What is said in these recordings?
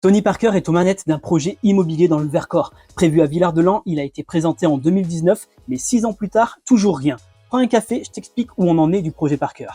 Tony Parker est aux manettes d'un projet immobilier dans le Vercors. Prévu à Villard-de-Lans, il a été présenté en 2019, mais 6 ans plus tard, toujours rien. Prends un café, je t'explique où on en est du projet Parker.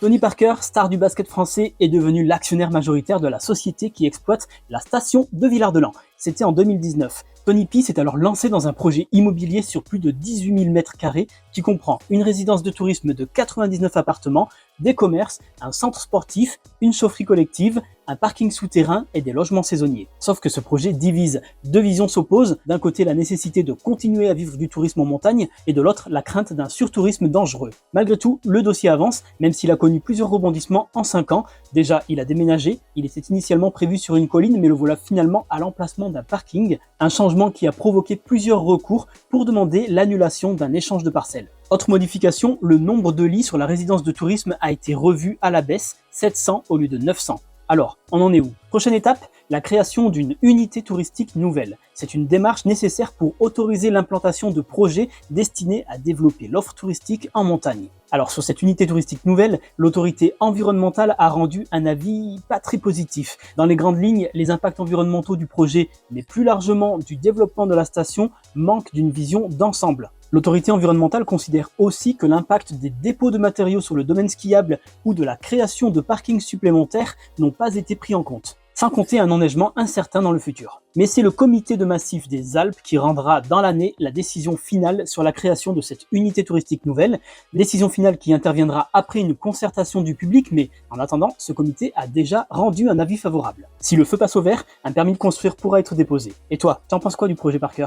Tony Parker, star du basket français, est devenu l'actionnaire majoritaire de la société qui exploite la station de Villard-de-Lans. C'était en 2019. Tony P s'est alors lancé dans un projet immobilier sur plus de 18 000 m² qui comprend une résidence de tourisme de 99 appartements, des commerces, un centre sportif, une chaufferie collective, un parking souterrain et des logements saisonniers. Sauf que ce projet divise. Deux visions s'opposent. D'un côté, la nécessité de continuer à vivre du tourisme en montagne et de l'autre, la crainte d'un surtourisme dangereux. Malgré tout, le dossier avance, même s'il a connu plusieurs rebondissements en 5 ans. Déjà, il a déménagé. Il était initialement prévu sur une colline, mais le voilà finalement à l'emplacement d'un parking. Un changement qui a provoqué plusieurs recours pour demander l'annulation d'un échange de parcelles. Autre modification, le nombre de lits sur la résidence de tourisme a été revu à la baisse, 700 au lieu de 900. Alors, on en est où? Prochaine étape, la création d'une unité touristique nouvelle. C'est une démarche nécessaire pour autoriser l'implantation de projets destinés à développer l'offre touristique en montagne. Alors sur cette unité touristique nouvelle, l'autorité environnementale a rendu un avis pas très positif. Dans les grandes lignes, les impacts environnementaux du projet, mais plus largement du développement de la station, manquent d'une vision d'ensemble. L'autorité environnementale considère aussi que l'impact des dépôts de matériaux sur le domaine skiable ou de la création de parkings supplémentaires n'ont pas été pris en compte, sans compter un enneigement incertain dans le futur. Mais c'est le comité de massif des Alpes qui rendra dans l'année la décision finale sur la création de cette unité touristique nouvelle, décision finale qui interviendra après une concertation du public, mais en attendant, ce comité a déjà rendu un avis favorable. Si le feu passe au vert, un permis de construire pourra être déposé. Et toi, t'en penses quoi du projet Parker ?